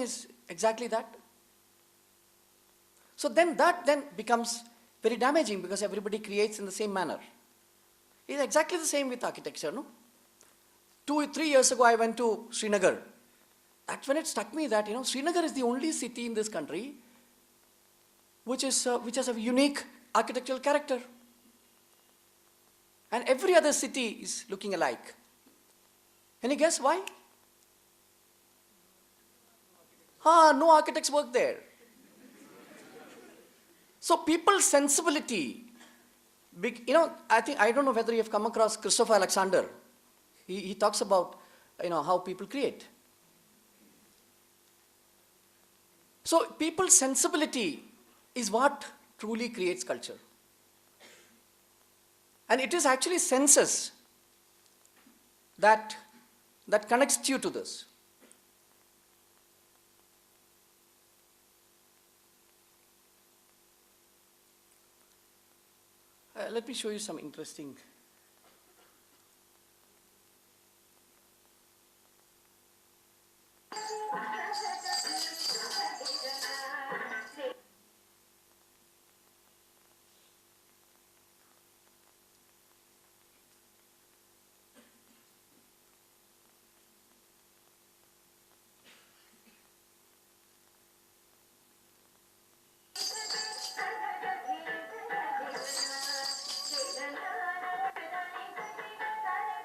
everything is exactly that? So then that then becomes very damaging because everybody creates in the same manner. It's exactly the same with architecture, no? 2-3 years ago, I went to Srinagar. That's when it struck me that, Srinagar is the only city in this country which has a unique architectural character. And every other city is looking alike. Can you guess why? No architects work there. So people's sensibility, I don't know whether you have come across Christopher Alexander. He talks about, how people create. So people's sensibility is what truly creates culture. And it is actually senses that connects you to this. Let me show you some interesting.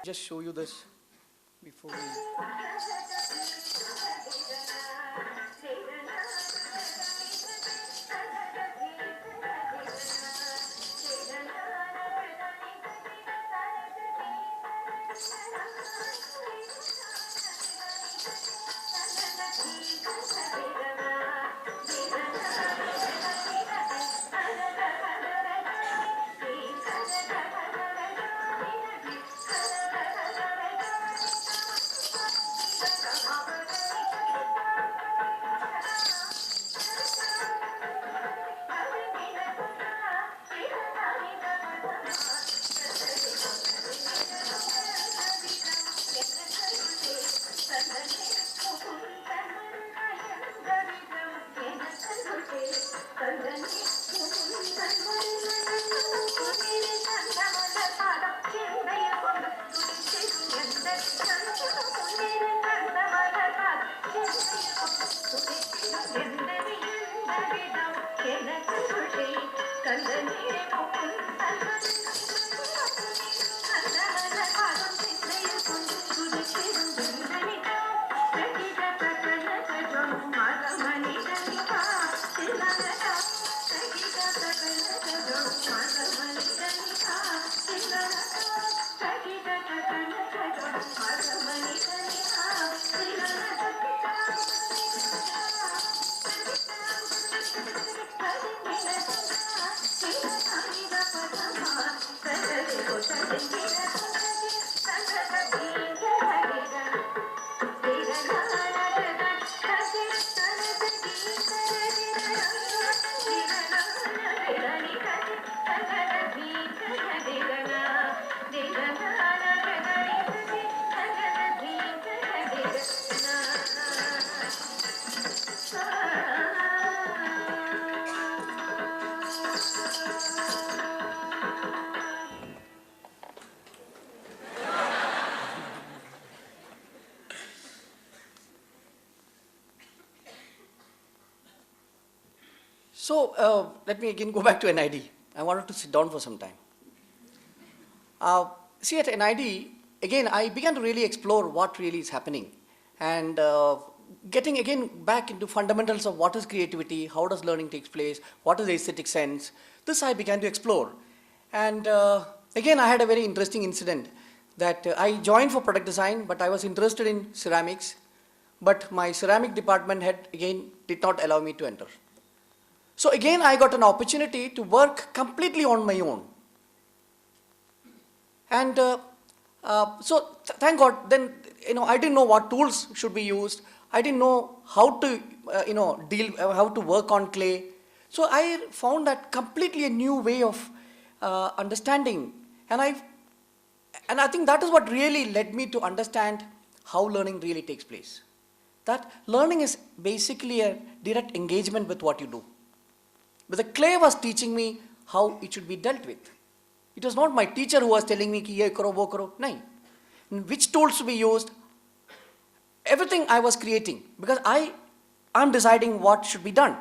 Just show you this before we. So let me again go back to NID. I wanted to sit down for some time. See, at NID, again, I began to really explore what really is happening and getting again back into fundamentals of what is creativity, how does learning take place, what is the aesthetic sense. This I began to explore. And again, I had a very interesting incident that I joined for product design, but I was interested in ceramics. But my ceramic department head, again, did not allow me to enter. So again, I got an opportunity to work completely on my own. And thank God, then, I didn't know what tools should be used. I didn't know how to, how to work on clay. So I found that completely a new way of understanding. And I think that is what really led me to understand how learning really takes place. that learning is basically a direct engagement with what you do. But the clay was teaching me how it should be dealt with. It was not my teacher who was telling me ki ye karo, wo karo. Nahin. Which tools to be used, everything I was creating, because I'm deciding what should be done.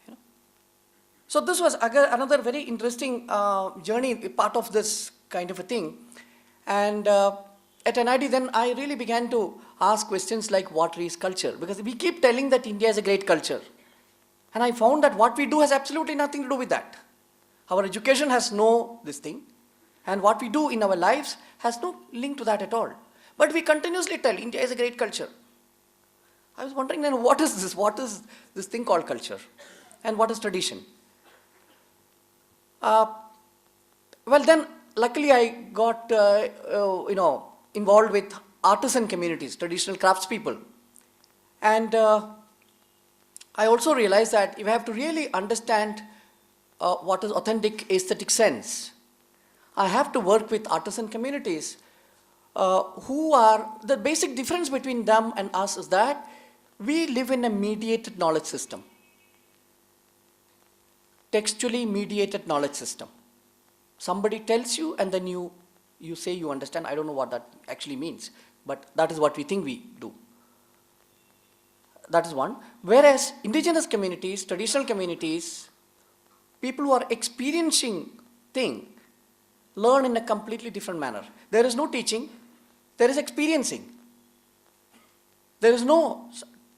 You know? So this was another very interesting journey, part of this kind of a thing. And at NID then I really began to ask questions like what is culture? Because we keep telling that India is a great culture. And I found that what we do has absolutely nothing to do with that. Our education has no this thing. And what we do in our lives has no link to that at all. But we continuously tell India is a great culture. I was wondering then what is this? What is this thing called culture? And what is tradition? Well then, luckily I got involved with artisan communities, traditional craftspeople. And I also realized that if I have to really understand what is authentic aesthetic sense, I have to work with artisan communities who are, the basic difference between them and us is that we live in a mediated knowledge system. Textually mediated knowledge system. Somebody tells you and then you say you understand. I don't know what that actually means, but that is what we think we do. That is one. Whereas indigenous communities, traditional communities, people who are experiencing things, learn in a completely different manner. There is no teaching, there is experiencing. There is no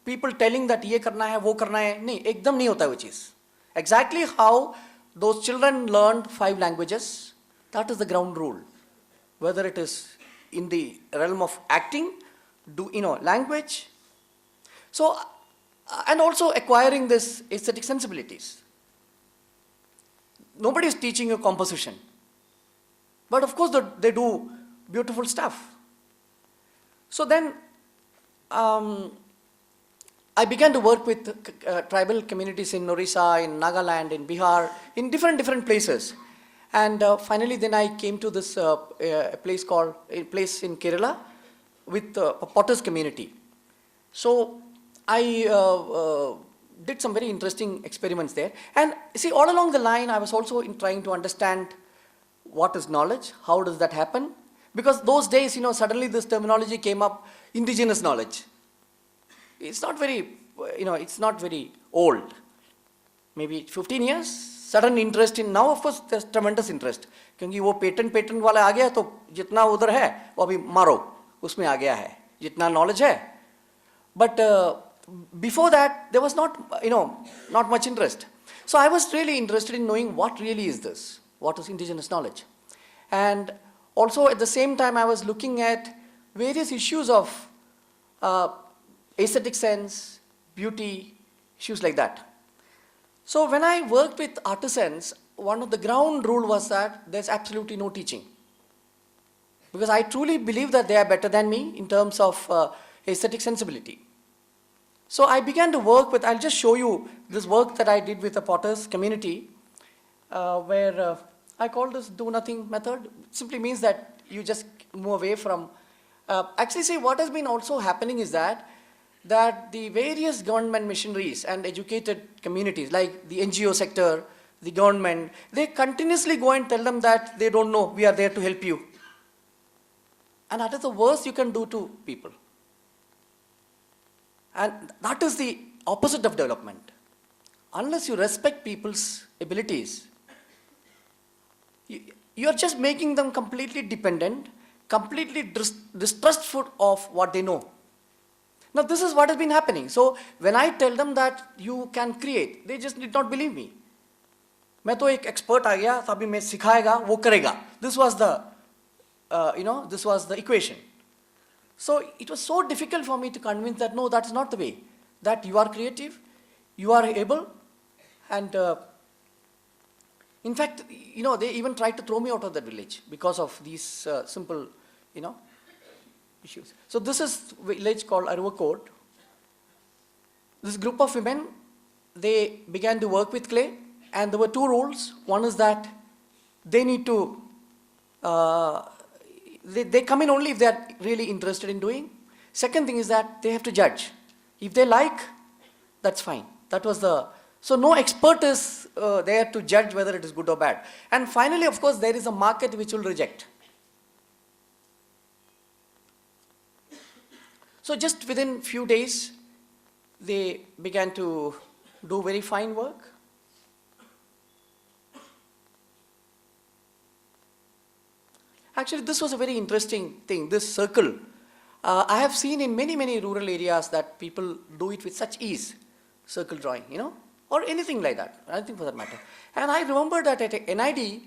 people telling that ye karna hai, wo karna hai. Nahi, ekdam nahi hota hai wo cheez. Exactly how those children learned 5 languages, that is the ground rule. Whether it is in the realm of acting, language. So, and also acquiring this aesthetic sensibilities. Nobody is teaching you composition. But of course they do beautiful stuff. So then I began to work with tribal communities in Orissa, in Nagaland, in Bihar, in different places. And finally then I came to this place in Kerala with a Potters community. So I did some very interesting experiments there. And see, all along the line I was also trying to understand what is knowledge, how does that happen? Because those days, suddenly this terminology came up, indigenous knowledge. It's not very, it's not very old. Maybe 15 years, sudden interest in, now of course there's tremendous interest. क्योंकि वो patent वाला आ गया तो जितना उधर है वो अभी मारो उसमें आ गया है जितना knowledge है. But before that there was not much interest. So I was really interested in knowing what really is this, what is indigenous knowledge. And also at the same time I was looking at various issues of aesthetic sense, beauty, issues like that. So when I worked with artisans, one of the ground rule was that there's absolutely no teaching. Because I truly believe that they are better than me in terms of aesthetic sensibility. So I began to work with, I'll just show you this work that I did with the Potters community, where I call this do nothing method. It simply means that you just move away from, actually see what has been also happening is that the various government machineries and educated communities like the NGO sector, the government, they continuously go and tell them that they don't know, we are there to help you. And that is the worst you can do to people. And that is the opposite of development. Unless you respect people's abilities, you are just making them completely dependent, completely distrustful of what they know. Now this is what has been happening. So when I tell them that you can create, they just did not believe me. मैं तो एक expert आ गया, तभी मैं सिखाएगा, वो करेगा. This was the, this was the equation. So it was so difficult for me to convince that no, that's not the way. That you are creative, you are able, and in fact, they even tried to throw me out of that village because of these simple, issues. So this is a village called Aruvakot. This group of women, they began to work with clay, and there were 2 rules. One is that they need to, they come in only if they are really interested in doing. Second thing is that they have to judge. If they like, that's fine. That was the, so no expert is there to judge whether it is good or bad. And finally, of course, there is a market which will reject. So just within few days, they began to do very fine work. Actually, this was a very interesting thing, this circle. I have seen in many, many rural areas that people do it with such ease, circle drawing, or anything like that, anything for that matter. And I remember that at NID,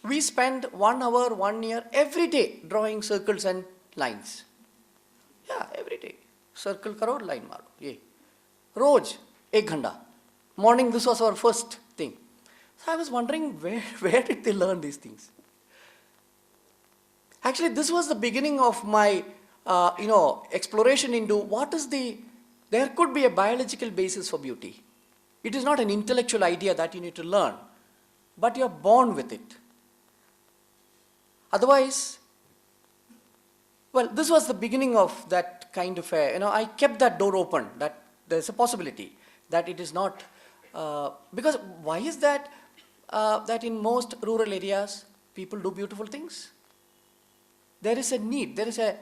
we spent 1 hour, 1 year, every day drawing circles and lines. Yeah, every day. Circle karo, line maro. Ye. Roj, 1 ghanta. Morning, this was our first thing. So I was wondering, where did they learn these things? Actually, this was the beginning of my, exploration into what is there could be a biological basis for beauty. It is not an intellectual idea that you need to learn, but you are born with it. Otherwise, well, this was the beginning of that kind of I kept that door open, that there's a possibility that it is not, because why is that, that in most rural areas, people do beautiful things? There is a need, there is a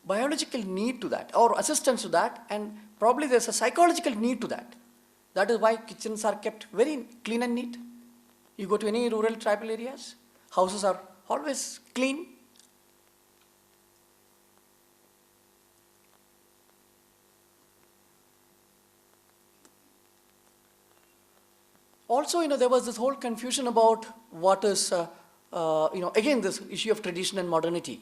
biological need to that, or assistance to that, and probably there's a psychological need to that. That is why kitchens are kept very clean and neat. You go to any rural tribal areas, houses are always clean. Also, there was this whole confusion about what is, again, this issue of tradition and modernity.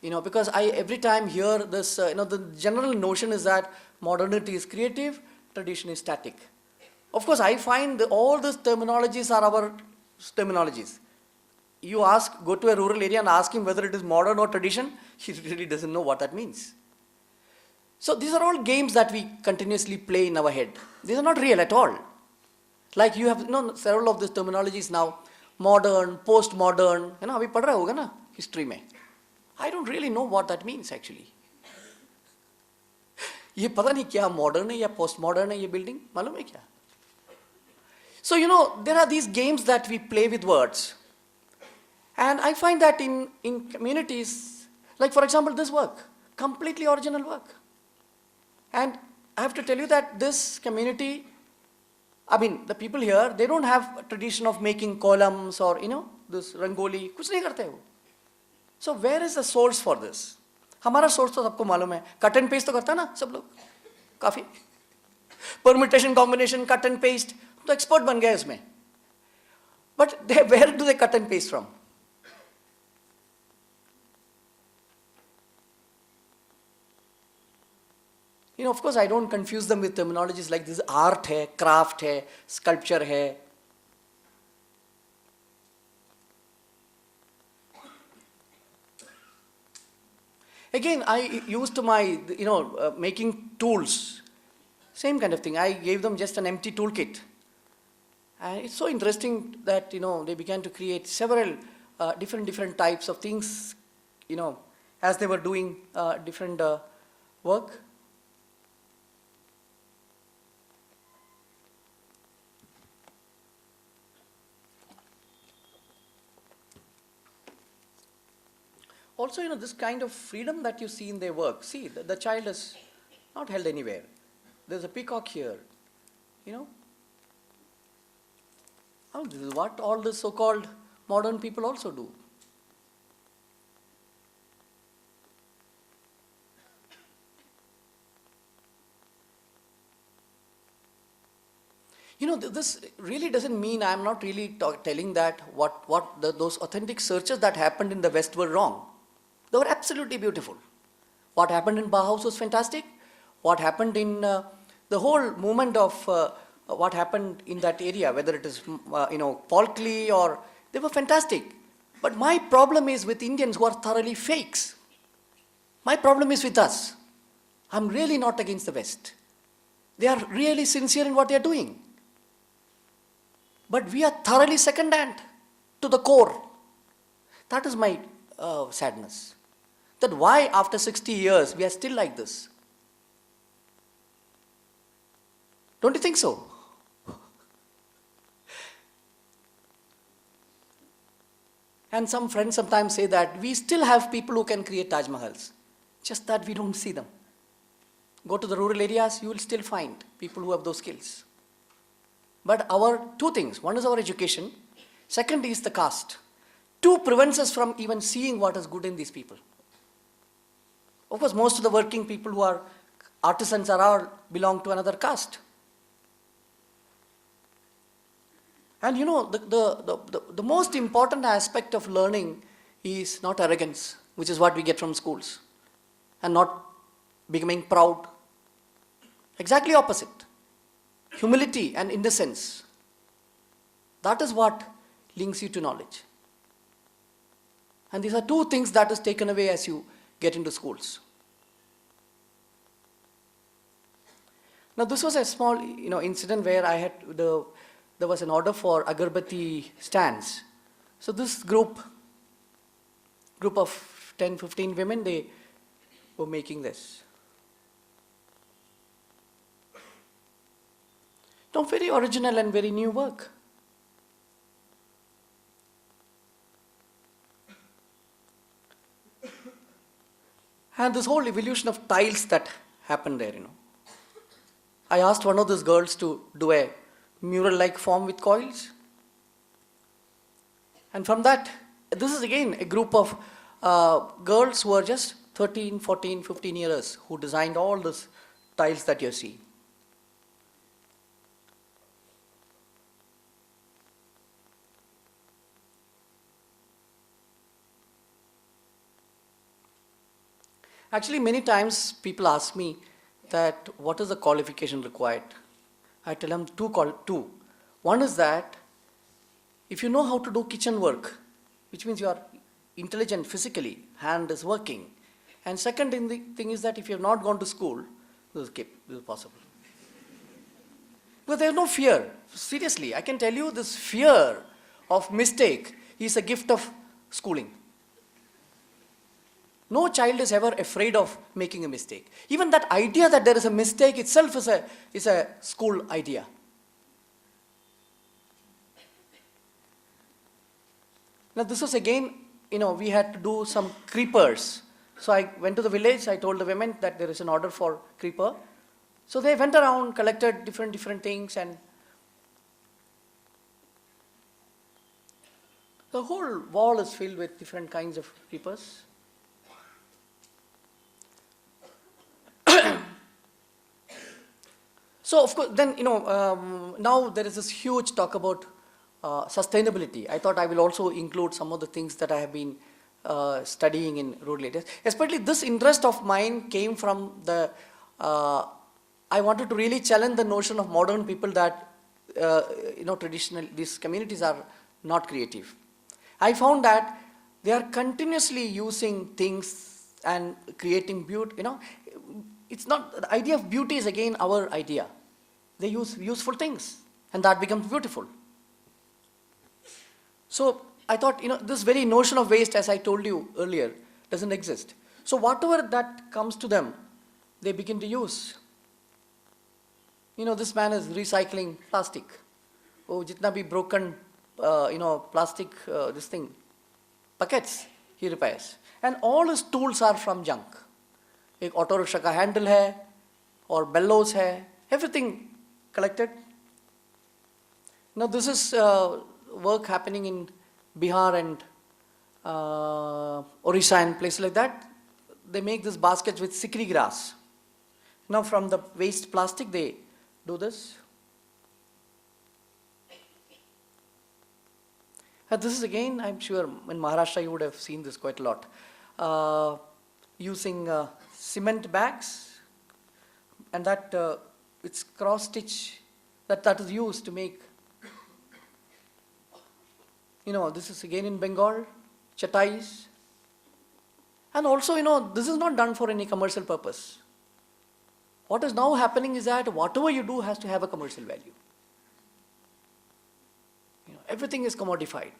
Because I every time hear this, the general notion is that modernity is creative, tradition is static. Of course, I find all these terminologies are our terminologies. You go to a rural area and ask him whether it is modern or tradition, he really doesn't know what that means. So these are all games that we continuously play in our head. These are not real at all. Like you have several of these terminologies now, modern, post-modern, abhi padh raha hoga na history mein. I don't really know what that means actually. ये पता नहीं क्या modern है या post-modern है ये building, मालूम है क्या? So there are these games that we play with words. And I find that in communities, like for example this work, completely original work. And I have to tell you that this community, the people here, they don't have a tradition of making columns or, this rangoli, कुछ नहीं करते वो. So where is the source for this? हमारा source तो सबको मालूम है. Cut and paste तो करता है ना सब लोग, काफी. Permutation, combination, cut and paste, तो expert बन गए इसमें. But where do they cut and paste from? Of course, I don't confuse them with terminologies like this art hai, craft hai, sculpture hai. Again, I used my, making tools. Same kind of thing. I gave them just an empty toolkit. And it's so interesting that, they began to create several different types of things, as they were doing different work. Also, this kind of freedom that you see in their work. See, the child is not held anywhere. There's a peacock here, Oh, this is what all the so-called modern people also do. This really doesn't mean I'm not really telling that those authentic searches that happened in the West were wrong. They were absolutely beautiful. What happened in Bauhaus was fantastic. What happened in the whole movement of what happened in that area, whether it is, Paul Klee or, they were fantastic. But my problem is with Indians who are thoroughly fakes. My problem is with us. I'm really not against the West. They are really sincere in what they are doing. But we are thoroughly second-hand to the core. That is my sadness. that why after 60 years we are still like this. Don't you think so? And some friends sometimes say that we still have people who can create Taj Mahals, just that we don't see them. Go to the rural areas, you will still find people who have those skills. But our two things, one is our education, second is the caste. Two prevents us from even seeing what is good in these people. Of course, most of the working people who are artisans are all belong to another caste. And you know, the most important aspect of learning is not arrogance, which is what we get from schools, and not becoming proud. Exactly opposite. Humility and innocence. That is what links you to knowledge. And these are two things that is taken away as you get into schools. Now this was a small incident where I had there was an order for agarbatti stands. So this group of 10, 15 women, they were making this. No, very original and very new work. And this whole evolution of tiles that happened there, I asked one of those girls to do a mural-like form with coils. And from that, this is again a group of girls who are just 13, 14, 15 years who designed all these tiles that you see. Actually, many times people ask me that what is the qualification required? I tell them two. One is that if you know how to do kitchen work, which means you are intelligent physically, hand is working. And second thing is that if you have not gone to school, this is possible. But there is no fear. Seriously, I can tell you this fear of mistake is a gift of schooling. No child is ever afraid of making a mistake. Even that idea that there is a mistake itself is a school idea. Now this was again, we had to do some creepers. So I went to the village, I told the women that there is an order for creeper. So they went around, collected different things, and the whole wall is filled with different kinds of creepers. So of course, then now there is this huge talk about sustainability. I thought I will also include some of the things that I have been studying in rural areas. Especially this interest of mine came from I wanted to really challenge the notion of modern people that traditional these communities are not creative. I found that they are continuously using things and creating beauty. It's not the idea of beauty is again our idea. They use useful things, and that becomes beautiful. So I thought, this very notion of waste, as I told you earlier, doesn't exist. So whatever that comes to them, they begin to use. This man is recycling plastic. Oh, jitna bhi broken, plastic, this thing, buckets, he repairs. And all his tools are from junk. एक auto rickshaw का handle है और bellows है, everything collected. Now this is work happening in Bihar and Orissa and places like that. They make these baskets with sikri grass. Now from the waste plastic they do this. This is again, I'm sure in Maharashtra you would have seen this quite a lot. Using cement bags, and that it's cross stitch that is used to make. This is again in Bengal, chatais. And also, this is not done for any commercial purpose. What is now happening is that whatever you do has to have a commercial value. Everything is commodified.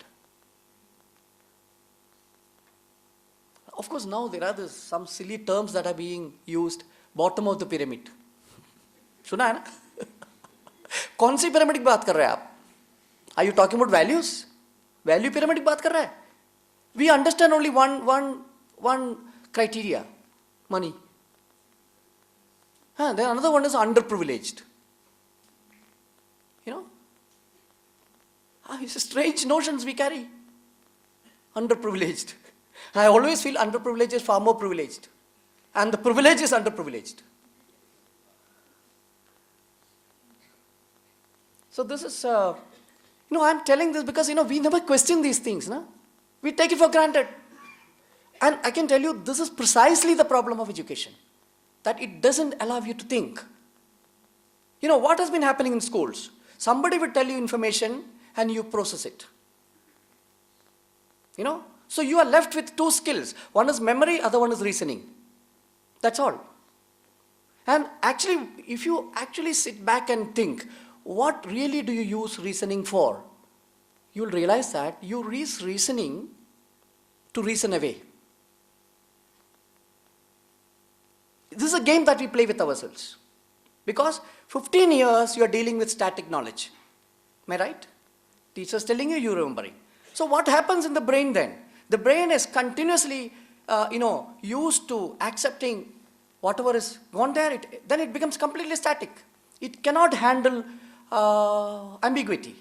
of course, now there are some silly terms that are being used. Bottom of the pyramid. सुना है ना? कौन सी pyramid की बात कर रहे हैं आप? Are you talking about values? Value pyramid की बात कर रहे हैं? We understand only one criteria, money. Then another one is underprivileged. You know? It's strange notions we carry. Underprivileged. I always feel underprivileged is far more privileged. And the privilege is underprivileged. So this is, I'm telling this because, we never question these things. No? We take it for granted. And I can tell you, this is precisely the problem of education. That it doesn't allow you to think. What has been happening in schools? Somebody will tell you information and you process it. So you are left with two skills. One is memory, other one is reasoning. That's all. And actually, if you actually sit back and think, what really do you use reasoning for? You'll realize that you use reasoning to reason away. This is a game that we play with ourselves. Because 15 years you are dealing with static knowledge. Am I right? Teacher's telling you, you're remembering. So what happens in the brain then? The brain is continuously, used to accepting whatever is gone there. Then it becomes completely static. It cannot handle ambiguity.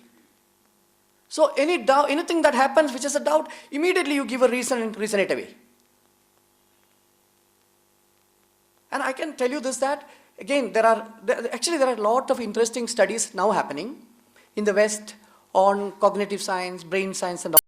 So anything that happens which is a doubt, immediately you give a reason and reason it away. And I can tell you this, that again, there are a lot of interesting studies now happening in the West on cognitive science, brain science and all.